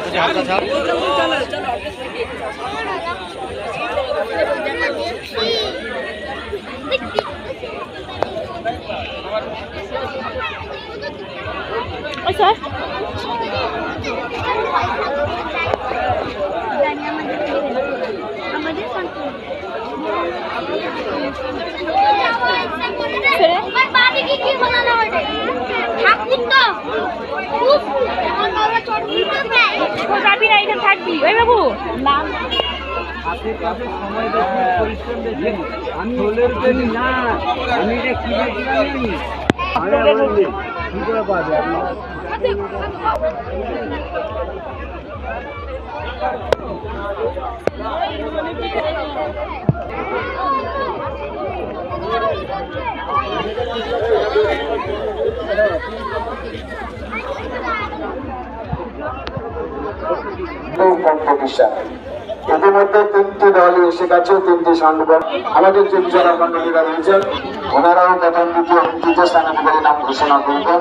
খোঁজাখুঁজি হালকা ছাপ। থাকবি ওই বাবু কম্পিটিশন ইতিমধ্যে 3টি দলই এসে গেছে, 3টি সংগঠন। আমাদের যে বিচারক মন্ডলীরা রয়েছেন ওনারাও প্রথম দ্বিতীয় তৃতীয় স্থানাধিকারী নাম ঘোষণা করবেন।